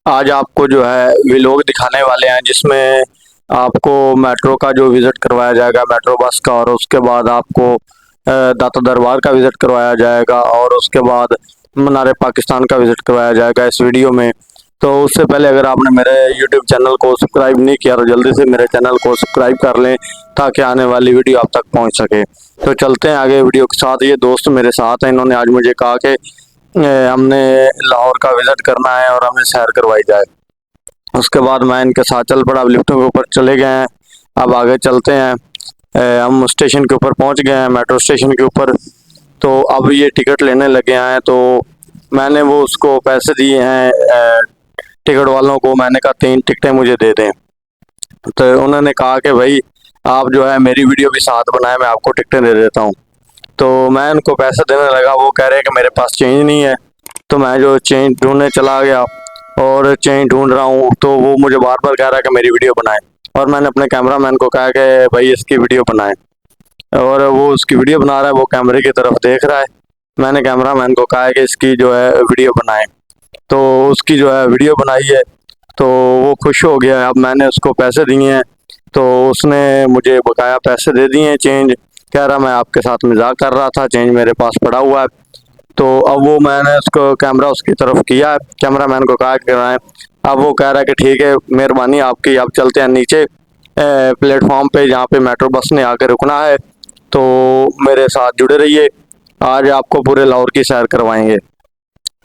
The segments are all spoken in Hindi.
आज आपको जो है व्लॉग दिखाने वाले हैं जिसमें आपको मेट्रो का जो विज़िट करवाया जाएगा, मेट्रो बस का, और उसके बाद आपको दाता दरबार का विज़िट करवाया जाएगा और उसके बाद मीनार पाकिस्तान का विज़िट करवाया जाएगा इस वीडियो में। तो उससे पहले अगर आपने मेरे यूट्यूब चैनल को सब्सक्राइब नहीं किया तो जल्दी से मेरे चैनल को सब्सक्राइब कर लें ताकि आने वाली वीडियो आप तक पहुंच सके। तो चलते हैं आगे वीडियो के साथ। ये दोस्त मेरे साथ हैं, इन्होंने आज मुझे कहा कि हमने लाहौर का विज़िट करना है और हमें सैर करवाई जाए। उसके बाद मैं इनके साथ चल पड़ा। अब लिफ्टों के ऊपर चले गए हैं, अब आगे चलते हैं। हम स्टेशन के ऊपर पहुंच गए हैं, मेट्रो स्टेशन के ऊपर। तो अब ये टिकट लेने लगे हैं, तो मैंने वो उसको पैसे दिए हैं टिकट वालों को। मैंने कहा 3 टिकटें मुझे दे दें। तो उन्होंने कहा कि भाई आप जो है मेरी वीडियो भी साथ बनाए, मैं आपको टिकटें दे देता हूँ। तो मैं उनको पैसे देने लगा, वो कह रहे हैं कि मेरे पास चेंज नहीं है। तो मैं जो चेंज ढूंढने चला गया और चेंज ढूंढ रहा हूँ, तो वो मुझे बार बार कह रहा है कि मेरी वीडियो बनाए। और मैंने अपने कैमरामैन को कहा कि भाई इसकी वीडियो बनाए, और वो उसकी वीडियो बना रहा है, वो कैमरे की तरफ देख रहा है। मैंने कैमरामैन को कहा है कि इसकी जो है वीडियो बनाए, तो उसकी जो है वीडियो बनाई है। तो वो खुश हो गया। अब मैंने उसको पैसे दिए हैं, तो उसने मुझे बकाया पैसे दे दिए हैं चेंज। कह रहा मैं आपके साथ मजाक कर रहा था, चेंज मेरे पास पड़ा हुआ है। तो अब वो मैंने उसको कैमरा उसकी तरफ किया है, कैमरामैन को कहा कराएं। अब वो कह रहा है कि ठीक है, मेहरबानी आपकी। अब चलते हैं नीचे प्लेटफॉर्म पे जहाँ पे मेट्रो बस ने आके रुकना है। तो मेरे साथ जुड़े रहिए, आज आपको पूरे लाहौर की सैर करवाएंगे।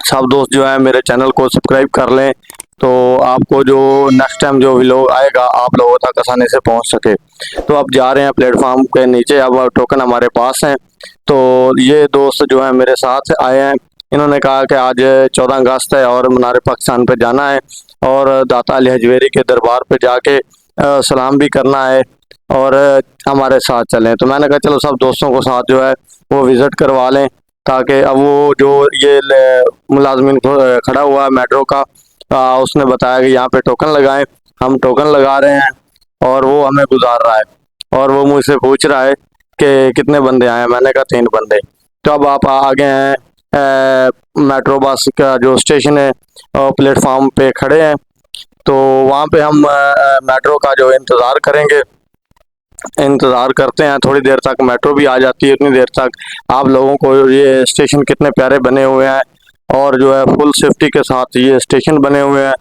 सब दोस्त जो है मेरे चैनल को सब्सक्राइब कर लें, तो आपको जो नेक्स्ट टाइम जो व्लॉग आएगा आप लोगों तक आसानी से पहुंच सके। तो अब जा रहे हैं प्लेटफॉर्म के नीचे, अब टोकन हमारे पास हैं। तो ये दोस्त जो है मेरे साथ आए हैं, इन्होंने कहा कि आज 14 अगस्त है और मीनार पाकिस्तान पे जाना है और दाता अली हजवेरी के दरबार पे जाके सलाम भी करना है और हमारे साथ चलें। तो मैंने कहा चलो सब दोस्तों को साथ जो है वो विज़िट करवा लें, ताकि अब वो जो ये मुलाजमिन खड़ा हुआ है मेट्रो का, उसने बताया कि यहाँ पे टोकन लगाएं। हम टोकन लगा रहे हैं और वो हमें गुजार रहा है, और वो मुझसे पूछ रहा है कि कितने बंदे आए हैं। मैंने कहा 3 बंदे। तो अब आप आगे हैं मेट्रो बस का जो स्टेशन है प्लेटफॉर्म पे खड़े हैं। तो वहाँ पे हम मेट्रो का जो इंतज़ार करेंगे, इंतज़ार करते हैं। थोड़ी देर तक मेट्रो भी आ जाती है, उतनी देर तक आप लोगों को ये स्टेशन कितने प्यारे बने हुए हैं और जो है फुल सेफ्टी के साथ ये स्टेशन बने हुए हैं।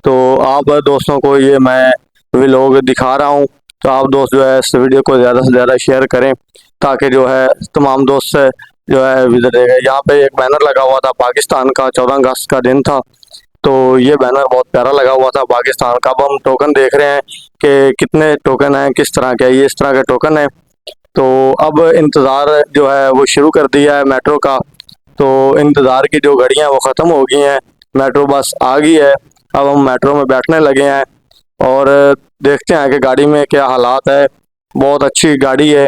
तो आप दोस्तों को ये मैं व्लॉग दिखा रहा हूँ, तो आप दोस्त जो है इस वीडियो को ज़्यादा से ज़्यादा शेयर करें ताकि जो है तमाम दोस्त से जो है विजिट देगा। यहाँ पे एक बैनर लगा हुआ था पाकिस्तान का, 14 अगस्त का दिन था, तो ये बैनर बहुत प्यारा लगा हुआ था पाकिस्तान का। अब हम टोकन देख रहे हैं कि कितने टोकन हैं, किस तरह के, ये इस तरह के टोकन है। तो अब इंतज़ार जो है वो शुरू कर दिया है मेट्रो का। तो इंतज़ार की जो घड़ियां वो ख़त्म हो गई हैं, मेट्रो बस आ गई है। अब हम मेट्रो में बैठने लगे हैं और देखते हैं कि गाड़ी में क्या हालात है। बहुत अच्छी गाड़ी है।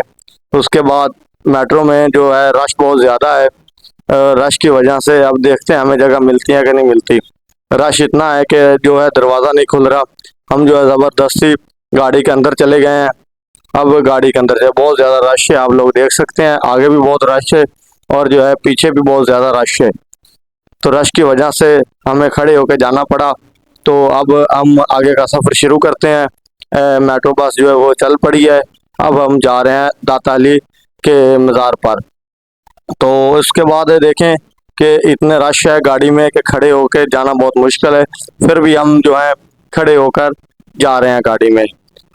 उसके बाद मेट्रो में जो है रश बहुत ज़्यादा है, रश की वजह से अब देखते हैं हमें जगह मिलती है कि नहीं मिलती। रश इतना है कि जो है दरवाज़ा नहीं खुल रहा। हम जो है ज़बरदस्ती गाड़ी के अंदर चले गए हैं। अब गाड़ी के अंदर जो है बहुत ज़्यादा रश है, आप लोग देख सकते हैं, आगे भी बहुत रश है और जो है पीछे भी बहुत ज़्यादा रश है। तो रश की वजह से हमें खड़े होकर जाना पड़ा। तो अब हम आगे का सफ़र शुरू करते हैं। मेट्रो बस जो है वो चल पड़ी है। अब हम जा रहे हैं दाता अली के मज़ार पर। तो इसके बाद देखें कि इतने रश है गाड़ी में कि खड़े होकर जाना बहुत मुश्किल है, फिर भी हम जो है खड़े होकर जा रहे हैं गाड़ी में।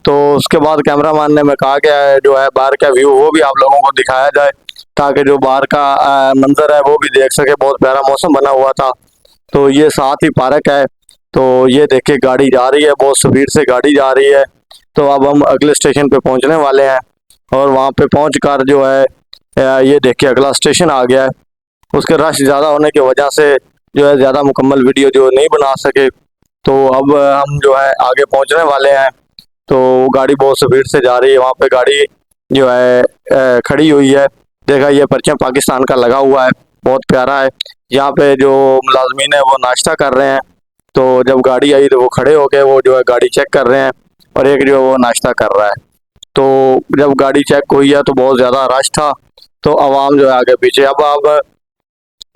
तो उसके बाद कैमरामैन ने मैं कहा कि जो है बाहर का व्यू वो भी आप लोगों को दिखाया जाए, ताकि जो बाहर का मंजर है वो भी देख सके। बहुत प्यारा मौसम बना हुआ था। तो ये साथ ही पार्क है। तो ये देखिए गाड़ी जा रही है, बहुत स्पीड से गाड़ी जा रही है। तो अब हम अगले स्टेशन पे पहुंचने वाले हैं और वहाँ पे पहुँच कर जो है ये देखिए अगला स्टेशन आ गया है। उसके रश ज़्यादा होने की वजह से जो है ज़्यादा मुकम्मल वीडियो जो नहीं बना सके। तो अब हम जो है आगे पहुंचने वाले हैं। तो गाड़ी बहुत स्पीड से जा रही है, वहाँ पे गाड़ी जो है खड़ी हुई है। देखा ये परचम पाकिस्तान का लगा हुआ है, बहुत प्यारा है। यहाँ पे जो मुलाजमीन है वो नाश्ता कर रहे हैं। तो जब गाड़ी आई तो वो खड़े हो गए, वो जो है गाड़ी चेक कर रहे हैं और एक जो है वो नाश्ता कर रहा है। तो जब गाड़ी चेक हुई है तो बहुत ज़्यादा रश था, तो आवाम जो है आगे पीछे। अब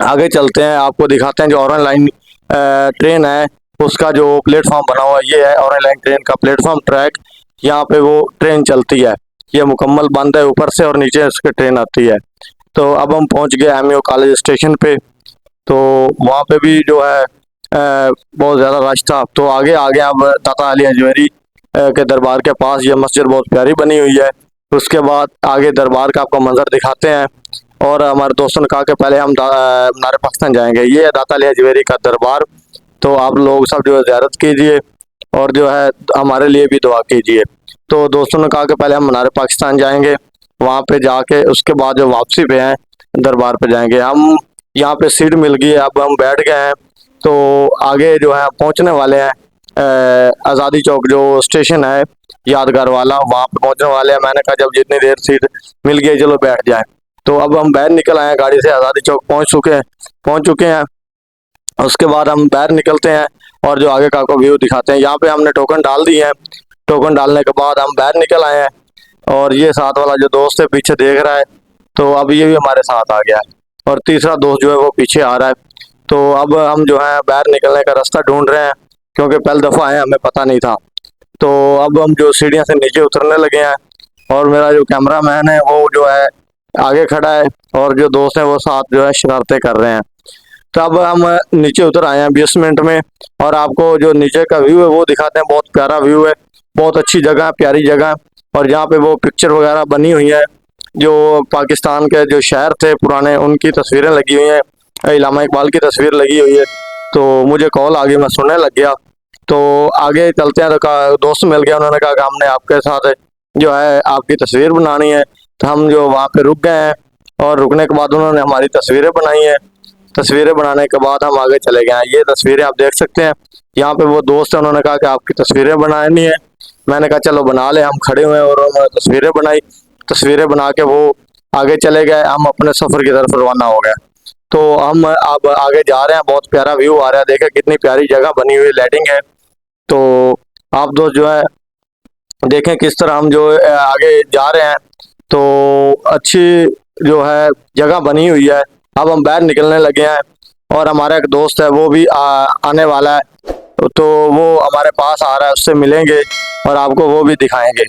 आगे चलते हैं, आपको दिखाते हैं जो ऑरेंज लाइन ट्रेन है उसका जो प्लेटफॉर्म बना हुआ ये है ऑरेंज लाइन ट्रेन का प्लेटफॉर्म ट्रैक। यहाँ पे वो ट्रेन चलती है, ये मुकम्मल बंद है ऊपर से और नीचे उसके ट्रेन आती है। तो अब हम पहुँच गए एमयू कॉलेज स्टेशन पे। तो वहाँ पे भी जो है बहुत ज़्यादा रश था। तो आगे आगे अब दाता अली अजमेरी के दरबार के पास ये मस्जिद बहुत प्यारी बनी हुई है। उसके बाद आगे दरबार का आपको मंजर दिखाते हैं। और हमारे दोस्तों ने कहा कि पहले हम मीनार पाकिस्तान जाएंगे। ये है दाता अली अजमेरी का दरबार। तो आप लोग सब जो है ज़ियारत कीजिए और जो है हमारे लिए भी दुआ कीजिए। तो दोस्तों ने कहा कि पहले हम मीनार पाकिस्तान जाएंगे, वहाँ पे जाके उसके बाद जो वापसी पे हैं दरबार पे जाएंगे। हम यहाँ पे सीट मिल गई है, अब हम बैठ गए हैं। तो आगे जो है पहुँचने वाले हैं आज़ादी चौक जो स्टेशन है यादगार वाला, वहाँ पे पहुँचने वाले हैं। मैंने कहा जब जितनी देर सीट मिल गई चलो बैठ जाए। तो अब हम बाहर निकल आए हैं गाड़ी से, आज़ादी चौक पहुँच चुके हैं। उसके बाद हम बाहर निकलते हैं और जो आगे का आपको व्यू दिखाते हैं। यहाँ पे हमने टोकन डाल दिए हैं। टोकन डालने के बाद हम बाहर निकल आए हैं और ये साथ वाला जो दोस्त है पीछे देख रहा है, तो अब ये भी हमारे साथ आ गया है और तीसरा दोस्त जो है वो पीछे आ रहा है। तो अब हम जो है बाहर निकलने का रास्ता ढूंढ रहे हैं क्योंकि पहली दफ़ा आए हमें पता नहीं था। तो अब हम जो सीढ़ियाँ से नीचे उतरने लगे हैं और मेरा जो कैमरा मैन है वो जो है आगे खड़ा है और जो दोस्त हैं वो साथ जो है शरारतें कर रहे हैं। तो अब हम नीचे उतर आए हैं 20 मिनट में और आपको जो नीचे का व्यू है वो दिखाते हैं। बहुत प्यारा व्यू है, बहुत अच्छी जगह है, प्यारी जगह है। और जहाँ पे वो पिक्चर वगैरह बनी हुई है जो पाकिस्तान के जो शहर थे पुराने उनकी तस्वीरें लगी हुई हैं, इलामा इकबाल की तस्वीर लगी हुई है। तो मुझे कॉल आ गई, मैं सुनने लग गया। तो आगे चलते हैं तो दोस्त मिल गया, उन्होंने कहा कि हमने आपके साथ जो है आपकी तस्वीर बनानी है। तो हम जो वहाँ पे रुक गए हैं और रुकने के बाद उन्होंने हमारी तस्वीरें बनाई हैं। तस्वीरें बनाने के बाद हम आगे चले गए हैं। ये तस्वीरें आप देख सकते हैं। यहाँ पे वो दोस्त है, उन्होंने कहा कि आपकी तस्वीरें बनानी है। मैंने कहा चलो बना ले। हम खड़े हुए और उन्होंने तस्वीरें बनाई। तस्वीरें बना के वो आगे चले गए, हम अपने सफ़र की तरफ रवाना हो गए। तो हम अब आगे जा रहे हैं, बहुत प्यारा व्यू आ रहा है, देखें कितनी प्यारी जगह बनी हुई लाइटिंग है। तो आप दोस्त जो है देखें किस तरह हम जो आगे जा रहे हैं। तो अच्छी जो है जगह बनी हुई है। अब हम बाहर निकलने लगे हैं और हमारा एक दोस्त है वो भी आने वाला है। तो वो हमारे पास आ रहा है, उससे मिलेंगे और आपको वो भी दिखाएंगे।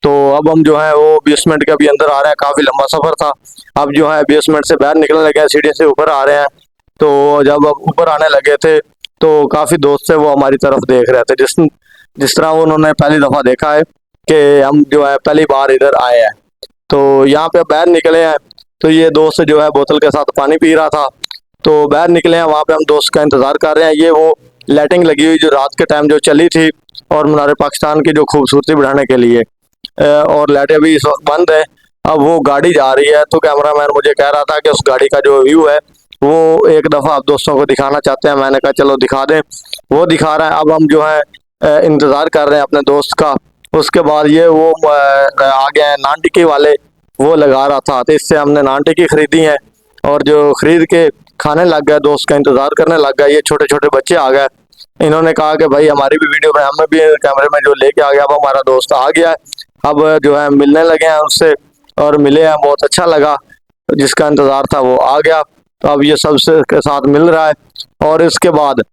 तो अब हम जो है वो 20 मिनट के अभी अंदर आ रहे हैं, काफ़ी लंबा सफ़र था। अब जो है 20 मिनट से बाहर निकलने लगे हैं, सीढ़ी से ऊपर आ रहे हैं। तो जब अब ऊपर आने लगे थे तो काफ़ी दोस्त थे वो हमारी तरफ देख रहे थे, जिस तरह उन्होंने पहली दफ़ा देखा है कि हम जो है पहली बार इधर आए हैं। तो यहाँ पे बाहर निकले हैं तो ये दोस्त जो है बोतल के साथ पानी पी रहा था। तो बाहर निकले हैं, वहाँ पे हम दोस्त का इंतज़ार कर रहे हैं। ये वो लाइटिंग लगी हुई जो रात के टाइम जो चली थी और मीनार पाकिस्तान की जो खूबसूरती बढ़ाने के लिए, और लाइटें अभी इस वक्त बंद है। अब वो गाड़ी जा रही है तो कैमरा मैन मुझे कह रहा था कि उस गाड़ी का जो व्यू है वो एक दफ़ा आप दोस्तों को दिखाना चाहते हैं। मैंने कहा चलो दिखा दें, वो दिखा रहा है। अब हम जो है इंतज़ार कर रहे हैं अपने दोस्त का। उसके बाद ये वो आ गए हैं नान टिक्की वाले, वो लगा रहा था तो इससे हमने नान टिक्की खरीदी है और जो खरीद के खाने लग गए, दोस्त का इंतज़ार करने लग गए। ये छोटे छोटे बच्चे आ गए, इन्होंने कहा कि भाई हमारी भी वीडियो में, हमें भी कैमरे में जो लेके आ गया। अब हमारा दोस्त आ गया है, अब जो है मिलने लगे हैं उससे और मिले हैं, बहुत अच्छा लगा। जिसका इंतज़ार था वो आ गया, तो अब ये सबसे के साथ मिल रहा है। और इसके बाद